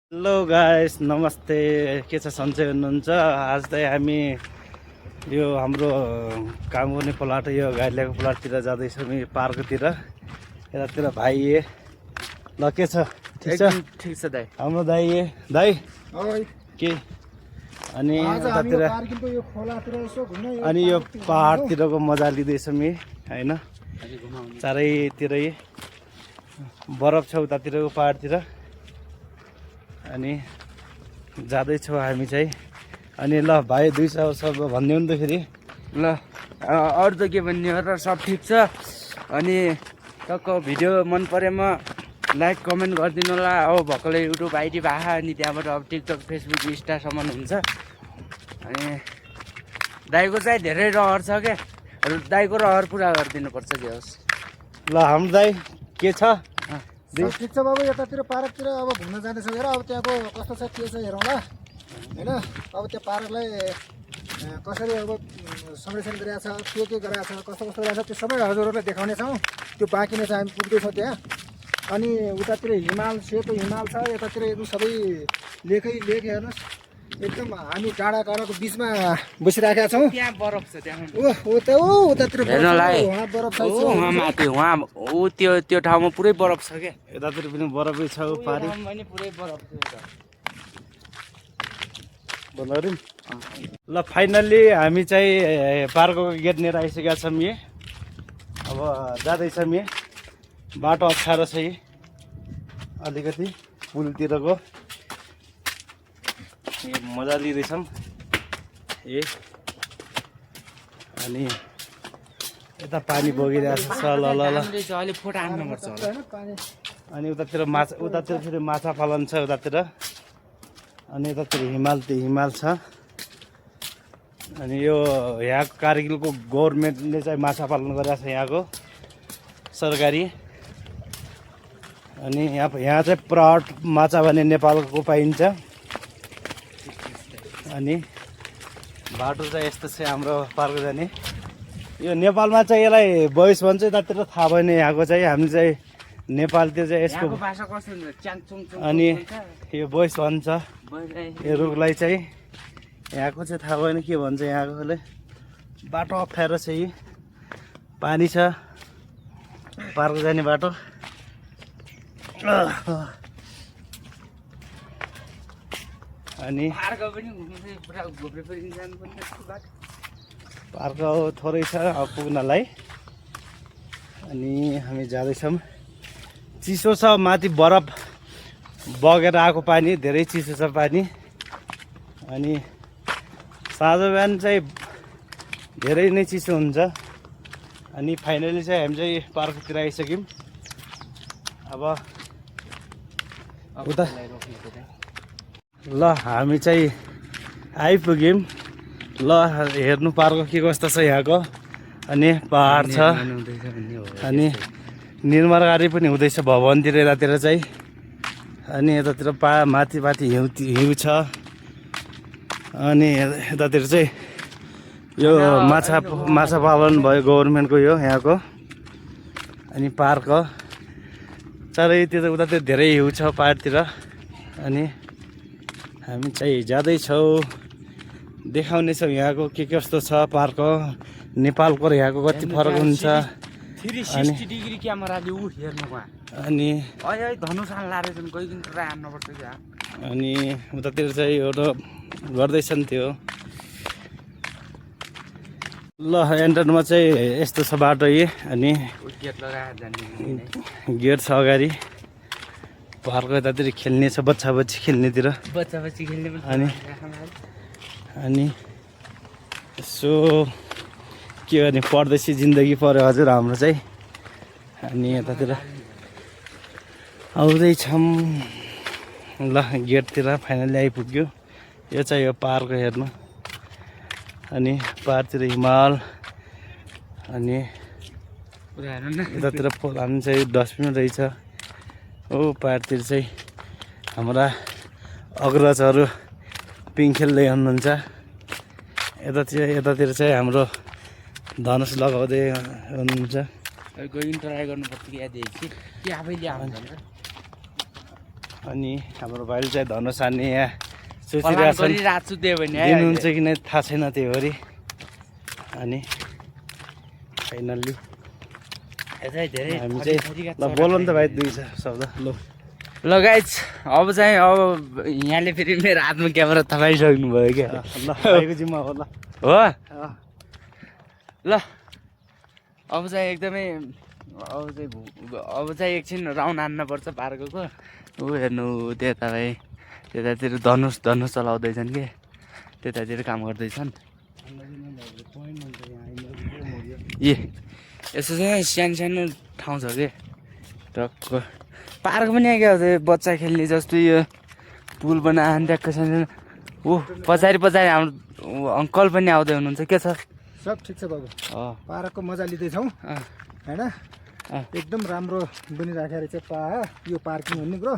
Hello guys नमस्ते के छ सन्चै हुनुहुन्छ। आज चाहिँ हामी यो हाम्रो काम गर्ने प्लट यो गाडीको प्लटतिर जाँदैछौँ यो पार्कतिर। यतातिर भाइ ल के छ ठिक छ ठीक छ दाइ हाम्रो दाइ के अनि यतातिर अनि यो पहाडतिरको मजा लिँदैछौँ हैन। चारैतिरै बरफ छ उतातिरको पहाडतिर अनि जाँदैछौँ हामी चाहिँ। अनि ल भाइ 200 सब भन्ने हो नि त फेरि ल अरू त के भन्ने हो र सब ठिक छ। अनि टक्क भिडियो मन परेमा लाइक कमेन्ट गरिदिनु होला। अब भर्खरै युट्युब आइडी भए अनि त्यहाँबाट अब टिकटक फेसबुक इन्स्टासम्म हुन्छ। अनि दाइको चाहिँ धेरै रहर छ क्या, दाइको रहर पुरा गरिदिनुपर्छ जे होस्। ल हाम्रो दाइ के छ ठिक छ बाबु। यतातिर पार्कतिर अब घुम्न जाँदैछौँ हेर। अब त्यहाँको कस्तो छ के छ हेरौँला होइन। अब त्यो पार्कलाई कसरी अब संरक्षण गरिरहेछ, के गरिरहेछ, कस्तो कस्तो रहेछ त्यो सबै हजुरहरूलाई देखाउनेछौँ। त्यो बाँकी नै छ, हामी पुग्दैछौँ त्यहाँ। अनि उतातिर हिमाल सेतो हिमाल छ, यतातिर एकदम सबै लेखै लेख हेर्नुहोस्। एकदम हामी डाँडाको बिचमा बसिरहेका छौँ। त्यहाँ बरफ छ त्यहाँ उतातिर हेर्नलाई बरफ छ। उहाँ माथि उहाँ ऊ त्यो ठाउँमा पुरै बरफ छ क्या। यतातिर पनि बरफै छ पारी पुरै बरफ छ। भन्दाखेरि ल फाइनल्ली हामी चाहिँ पार्कको गेट लिएर आइसकेका छौँ। अब जाँदैछौँ। बाटो अप्ठ्यारो छ अलिकति पुलतिरको मजा लिँदैछौँ अनि यता पानी बगिरहेको छ ल ल ल। अहिले फोटो हान्नुपर्छ होला। अनि उतातिर फेरि माछा पालन छ उतातिर। अनि यतातिर हिमाल छ। अनि यो यहाँको कारगिलको गभर्मेन्टले चाहिँ माछा पालन गरिरहेको छ यहाँको सरकारी। अनि यहाँ चाहिँ प्रहट माछा भने नेपालको पाइन्छ। अनि बाटो चाहिँ यस्तो छ हाम्रो पार्क जाने। यो नेपालमा चाहिँ यसलाई बोइस भन्छ, यतातिर थाहा भएन यहाँको चाहिँ। हामी चाहिँ नेपालतिर चाहिँ यसको अनि यो बोइस भन्छ यो रुखलाई चाहिँ। यहाँको चाहिँ थाहा भएन के भन्छ यहाँकोले। बाटो अप्ठ्यारो छ पानी छ पार्क जाने बाटो। अनि पार्क थोरै छ अब पुग्नलाई। अनि हामी जाँदैछौँ। चिसो छ माथि बरफ बगेर आएको पानी, धेरै चिसो छ पानी। अनि साँझ बिहान चाहिँ धेरै नै चिसो हुन्छ। अनि फाइनली चाहिँ हामी चाहिँ पार्कतिर आइसक्यौँ। अब उता ल हामी चाहिँ आइपुग्यौँ। ल हेर्नु पार्क के कस्तो छ यहाँको। अनि पहाड छ अनि निर्माण कार्य पनि हुँदैछ भवनतिर यतातिर चाहिँ। अनि यतातिर माथि हिउँ छ। अनि यतातिर चाहिँ यो माछा पालन भयो गभर्मेन्टको यो यहाँको। अनि पार्क चारैतिर उतातिर धेरै हिउँ छ पहाडतिर। अनि हामी चाहिँ जाँदैछौँ, देखाउनेछौँ यहाँको के कस्तो छ पार्क, नेपालको र यहाँको कति फरक हुन्छ। 360 डिग्री क्यामेराले ऊ हेर्नु वहाँ। अनि धनुषान लाएर गइकिन पुरा हान्नुपर्छ क्या। अनि उतातिर चाहिँ एउटा गर्दैछन् त्यो। ल एन्टरमा चाहिँ यस्तो छ बाटो अनि गेट लगाएर जाने गेट छ अगाडि। पार्क यतातिर खेल्ने छ बच्चा खेल्नेतिर। खेल्ने अनि यसो के गर्ने परदेशी जिन्दगी पऱ्यो हजुर हाम्रो चाहिँ। अनि यतातिर आउँदैछौँ। ल गेटतिर फाइनली आइपुग्यो। यो चाहिँ यो पार्क हेर्नु। अनि पाहाडतिर हिमाल। अनि यतातिर हामी चाहिँ डस्टबिन रहेछ। ओ पाहाडतिर चाहिँ हाम्रा अग्रजहरू पिङ खेल्दै हुनुहुन्छ। यतातिर चाहिँ हाम्रो धनुष लगाउँदै हुनुहुन्छ। गइकिन ट्राई गर्नुपर्छ कि याद के आफैले आउँछ। अनि हाम्रो भाइले चाहिँ धनुष हान्ने यहाँ फलाम सोचिरहेको छन् गरिरहेको छु त्यही भने दिनुहुन्छ कि नै थाहा छैन त्यही भरि अनि फाइनल्ली धेरै हामी चाहिँ ल बोल नि त भाइ दुई शब्द ल गाइज अब चाहिँ अब यहाँले फेरि मेरो हातमा क्यामेरा थपाइसक्नु भयो क्या ल भाइको जिम्मा हो ल हो ल अब चाहिँ एकदमै अब चाहिँ एकछिन राउन्ड हान्नुपर्छ पार्कको ऊ हेर्नु त्यता भाइ त्यतातिर धनुष चलाउँदैछन् कि त्यतातिर काम गर्दैछन् ए यसो चाहिँ सानो सानो ठाउँ छ कि टक्क पार्क पनि क्या बच्चा खेल्ने जस्तो यो पुल बनाएर ट्याक्क सानो ऊ पछाडि हाम्रो अङ्कल पनि आउँदै हुनुहुन्छ के छ सब ठिक छ बाबु पार्कको मजा लिँदैछौँ होइन एकदम राम्रो बनिराखेको रहेछ यो पार्किङ भन्ने कुरो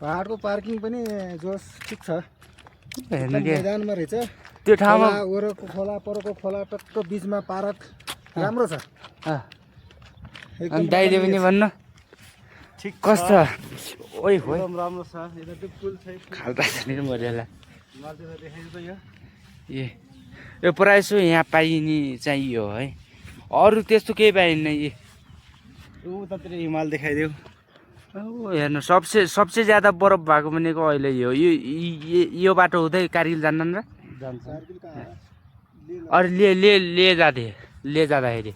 पहाडको पार्किङ पनि जोस ठिक छ हेर्नु के मैदानमा रहेछ त्यो ठाउँमा वरको खोला परको खोला टक्क बिचमा पार्क राम्रो छ अनि दाइले पनि भन्नु ठिक कस्तो ओइ हो एकदम राम्रो छ यता त्यो पुल छ खाल्टा छ नि मजाले माथिबाट देखेको त यो यो प्रायः सो यहाँ पाइने चाहिँ यो है अरू त्यस्तो केही पाइन्न उतातिर हिमाल देखाइदेऊ हेर्नु सबसे ज्यादा बरफ भएको भनेको अहिले यो बाटो हुँदै कारगिल जान्दैन र जान्छ अरू ले जाँदाखेरि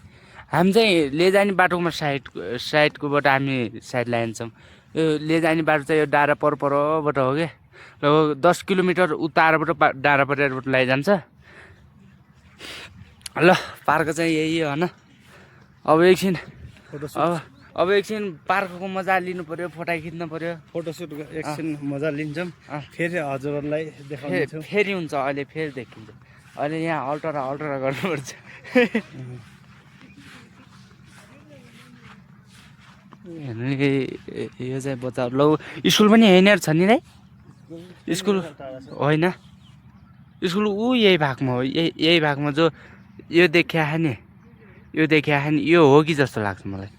हामी चाहिँ ले जाने बाटोमा साइडकोबाट हामी साइड लान्छौँ यो ले जाने बाटो चाहिँ यो डाँडा परबाट हो क्या लगभग 10 किलोमिटर उतारबाट डाँडा परेरबाट लैजान्छ ल पार्क चाहिँ यही हो होइन अब एकछिन पार्कको मजा लिनु पर्यो फोटो खिच्नु पर्यो फोटोसुट एकछिन मजा लिन्छौँ फेरि हजुरहरूलाई देखाउँछौँ फेरि हुन्छ अहिले फेरि देखिन्छ अहिले यहाँ अल्टरा गर्नुपर्छ हेर्नु यो चाहिँ बच्चाहरू लौ स्कुल पनि यहीँनिर छ नि है स्कुल होइन स्कुल यही भागमा हो यही भागमा जो यो देखिया नि यो हो कि जस्तो लाग्छ मलाई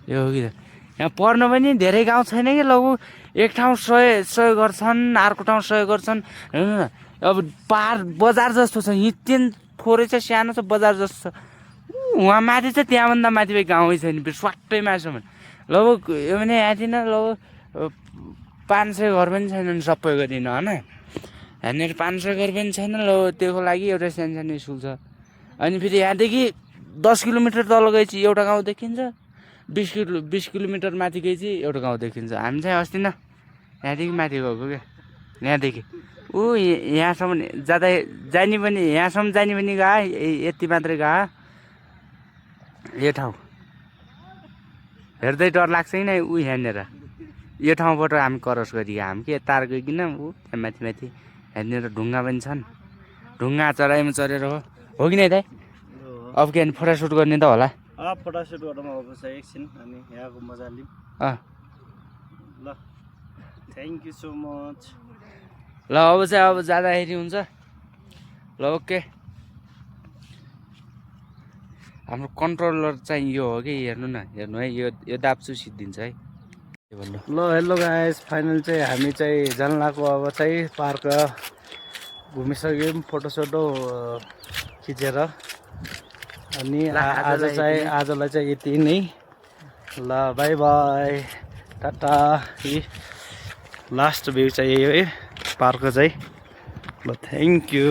यो हो कि यहाँ पढ्न पनि धेरै गाउँ छैन कि लगभग एक ठाउँ 100 गर्छन् अर्को ठाउँ 100 गर्छन् हेर्नु न अब पार बजार जस्तो छ हिँड्थेन थोरै चाहिँ सानो छ बजार जस्तो छ उहाँ माथि चाहिँ त्यहाँभन्दा माथि गाउँै छैन फेरि स्वाट्टै मासुमा लगभग यो पनि यहाँतिर लगभग 500 घर पनि छैनन् सबै गरिन होइन यहाँनिर 500 घर पनि छैन ल त्यसको लागि एउटा सानो स्कुल छ अनि फेरि यहाँदेखि 10 किलोमिटर तल गएपछि एउटा गाउँ देखिन्छ 20 किलोमिटर माथि गएपछि एउटा गाउँ देखिन्छ हामी चाहिँ अस्ति न यहाँदेखि माथि गएको क्या यहाँदेखि यहाँसम्म जाने पनि यहाँसम्म जाने पनि गयो यति मात्रै गयो यो ठाउँ हेर्दै डर लाग्छ कि नै यहाँनिर यो ठाउँबाट हामी क्रस गरियो हामी के तार गइकन त्यहाँ माथि यहाँनिर ढुङ्गा पनि छन् ढुङ्गा चढाइमा चढेर हो कि नै दाइ अब के फोटोसुट गर्ने त होला फोटोसुट गर्नुमा अब चाहिँ एकछिन अनि यहाँको मजा लिउँ ल थ्याङ्क यू सो मच ल अब चाहिँ अब जाँदाखेरि हुन्छ ल ओके हाम्रो कन्ट्रोलर चाहिँ यो हो कि हेर्नु है यो दाप्छु सिद्धिन्छ है ल हेलो गाइस फाइनल चाहिँ हामी चाहिँ जान लागेको अब चाहिँ पार्क घुमिसक्यौँ फोटोसोटो खिचेर अनि आजलाई चाहिँ यति नै ल by by Tata last view चाहिँ यही हो पार्कको चाहिँ ल थ्याङ्क यू